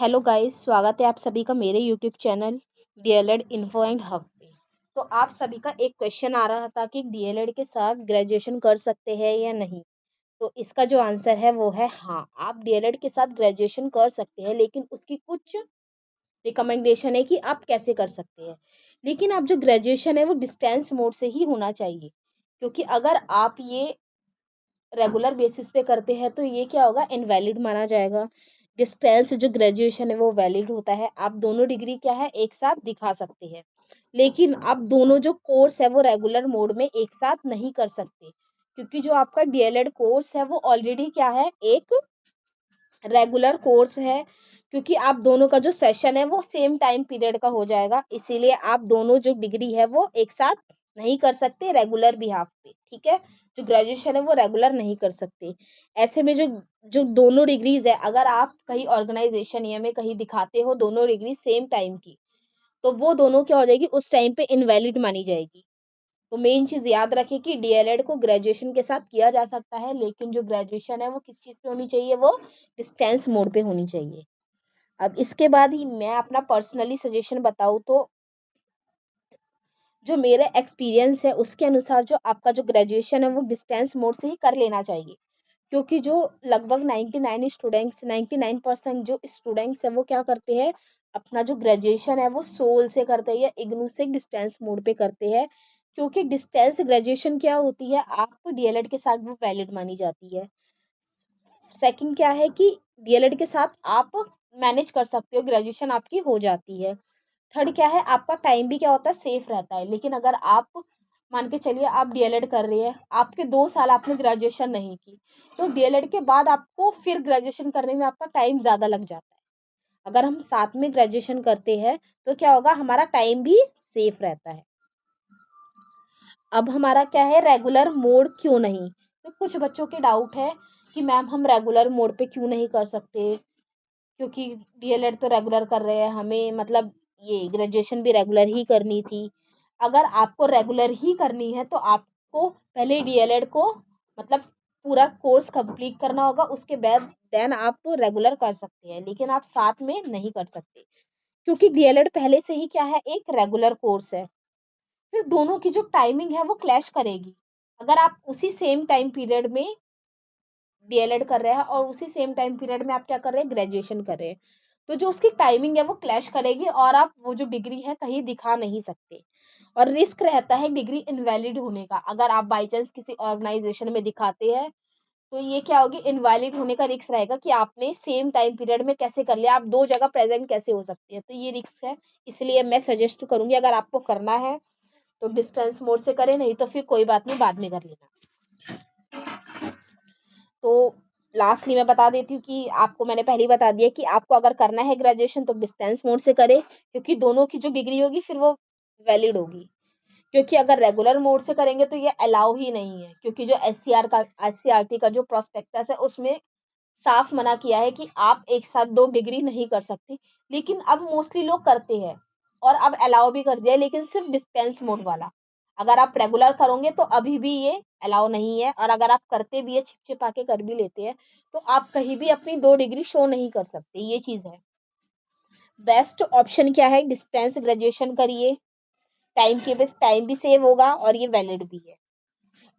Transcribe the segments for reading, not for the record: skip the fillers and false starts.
Hello guys, स्वागत है आप सभी का मेरे YouTube channel DElEd info and hub पे। तो आप सभी का एक क्वेश्चन आ रहा था कि डीएलएड के साथ ग्रेजुएशन कर सकते हैं या नहीं। तो इसका जो आंसर है वो है हाँ, आप डीएलएड के साथ ग्रेजुएशन कर सकते हैं, लेकिन उसकी कुछ रिकमेंडेशन है कि आप कैसे कर सकते हैं। लेकिन आप जो ग्रेजुएशन है वो डिस्टेंस मोड से ही होना चाहिए, क्योंकि अगर आप ये रेगुलर बेसिस पे करते हैं तो ये क्या होगा, इनवैलिड माना जाएगा। डिस्टेंस जो ग्रेजुएशन है वो वैलिड होता है। आप दोनों डिग्री क्या है एक साथ दिखा सकते हैं, लेकिन आप दोनों जो कोर्स है वो रेगुलर मोड में एक साथ नहीं कर सकते, क्योंकि जो आपका डीएलएड कोर्स है वो ऑलरेडी क्या है, एक रेगुलर कोर्स है। क्योंकि आप दोनों का जो सेशन है वो सेम टाइम पीरियड का हो जाएगा, इसीलिए आप दोनों जो डिग्री है वो एक साथ नहीं कर सकते रेगुलर बिहाफ पे। ठीक है, जो ग्रेजुएशन है वो रेगुलर नहीं कर सकते। ऐसे में जो जो दोनों डिग्रीज है, अगर आप कहीं ऑर्गेनाइजेशन या में कहीं दिखाते हो दोनों डिग्री सेम टाइम की, तो वो दोनों क्या हो जाएगी, उस टाइम पे इनवैलिड मानी जाएगी। तो मेन चीज याद रखें कि डीएलएड को ग्रेजुएशन के साथ किया जा सकता है, लेकिन जो ग्रेजुएशन है वो किस चीज पे होनी चाहिए, वो डिस्टेंस मोड पे होनी चाहिए। अब इसके बाद ही मैं अपना पर्सनली सजेशन बताऊं तो जो मेरे एक्सपीरियंस है उसके अनुसार जो आपका जो ग्रेजुएशन है वो डिस्टेंस मोड से ही कर लेना चाहिए। क्योंकि जो लगभग 99% जो स्टूडेंट्स है वो क्या करते हैं, अपना जो ग्रेजुएशन है वो सोल से करते हैं या इग्नू से डिस्टेंस मोड पे करते हैं। क्योंकि डिस्टेंस ग्रेजुएशन क्या होती है, आप डीएलएड के साथ वो वैलिड मानी जाती है। सेकंड क्या है कि डीएलएड के साथ आप मैनेज कर सकते हो, ग्रेजुएशन आपकी हो जाती है। थर्ड क्या है, आपका टाइम भी क्या होता है, सेफ रहता है। लेकिन अगर आप मान के चलिए आप डीएलएड कर रही है, आपके 2 साल आपने ग्रेजुएशन नहीं की, तो डीएलएड के बाद आपको फिर ग्रेजुएशन करने में आपका टाइम ज्यादा लग जाता है। अगर हम साथ में ग्रेजुएशन करते हैं तो क्या होगा, हमारा टाइम भी सेफ रहता है। अब हमारा क्या है, रेगुलर मोड क्यों नहीं। तो कुछ बच्चों के डाउट है कि मैम हम रेगुलर मोड पे क्यों नहीं कर सकते, क्योंकि डीएलएड तो रेगुलर कर रहे हैं, हमें मतलब ये ग्रेजुएशन भी रेगुलर ही करनी थी। अगर आपको रेगुलर ही करनी है तो आपको पहले डीएलएड को मतलब पूरा कोर्स कंप्लीट करना होगा, उसके बाद देन आप रेगुलर कर सकते हैं, लेकिन आप साथ में नहीं कर सकते। क्योंकि डीएलएड पहले से ही क्या है, एक रेगुलर कोर्स है। फिर दोनों की जो टाइमिंग है वो क्लैश करेगी। अगर आप उसी सेम टाइम पीरियड में डीएलएड कर रहे हैं और उसी सेम टाइम पीरियड में आप क्या कर रहे हैं, ग्रेजुएशन कर रहे हैं, तो जो उसकी टाइमिंग है वो क्लैश करेगी और आप वो जो डिग्री है कहीं दिखा नहीं सकते। और रिस्क रहता है डिग्री इनवैलिड होने का। अगर आप बाई चांस किसी ऑर्गेनाइजेशन में दिखाते हैं तो ये क्या होगी, इनवैलिड होने का रिस्क रहेगा कि आपने सेम टाइम पीरियड में कैसे कर लिया, आप दो जगह प्रेजेंट कैसे हो सकती है, तो ये रिस्क है। इसलिए मैं सजेस्ट करूंगी अगर आपको करना है तो डिस्टेंस मोड से करें, नहीं तो फिर कोई बात नहीं, बाद में कर लेना। तो लास्टली मैं बता देती हूँ कि आपको मैंने पहले ही बता दिया कि आपको अगर करना है ग्रेजुएशन तो डिस्टेंस मोड से करें, क्योंकि दोनों की जो डिग्री होगी फिर वो वैलिड होगी। क्योंकि अगर रेगुलर मोड से करेंगे तो ये अलाउ ही नहीं है, क्योंकि जो एससीईआरटी का जो प्रोस्पेक्टस है उसमें साफ मना किया है कि आप एक साथ 2 डिग्री नहीं कर सकती। लेकिन अब मोस्टली लोग करते हैं और अब अलाउ भी कर दिया है, लेकिन सिर्फ डिस्टेंस मोड वाला। अगर आप रेगुलर करोगे तो अभी भी ये अलाउ नहीं है, और अगर आप करते भी है, छिप छिपा के कर भी लेते हैं, तो आप कहीं भी अपनी 2 डिग्री शो नहीं कर सकते। ये चीज है। बेस्ट ऑप्शन क्या है, डिस्टेंस ग्रेजुएशन करिए। टाइम के बेस टाइम भी सेव होगा और ये वैलिड भी है।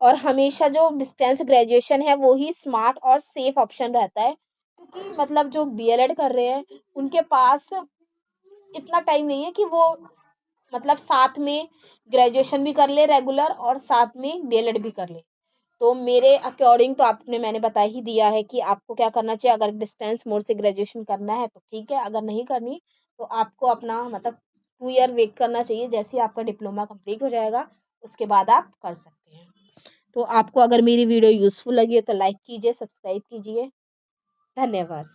और हमेशा जो डिस्टेंस ग्रेजुएशन है वो ही स्मार्ट और सेफ ऑप्शन रहता है, क्योंकि मतलब जो डीएलएड कर रहे हैं उनके पास इतना टाइम नहीं है कि वो मतलब साथ में ग्रेजुएशन भी कर ले रेगुलर और साथ में डीएलएड भी कर ले। तो मेरे अकॉर्डिंग तो आपने मैंने बता ही दिया है कि आपको क्या करना चाहिए। अगर डिस्टेंस मोड से ग्रेजुएशन करना है तो ठीक है, अगर नहीं करनी तो आपको अपना मतलब 2 ईयर वेट करना चाहिए। जैसे ही आपका डिप्लोमा कंप्लीट हो जाएगा उसके बाद आप कर सकते हैं। तो आपको अगर मेरी वीडियो यूजफुल लगी हो तो लाइक कीजिए, सब्सक्राइब कीजिए। धन्यवाद।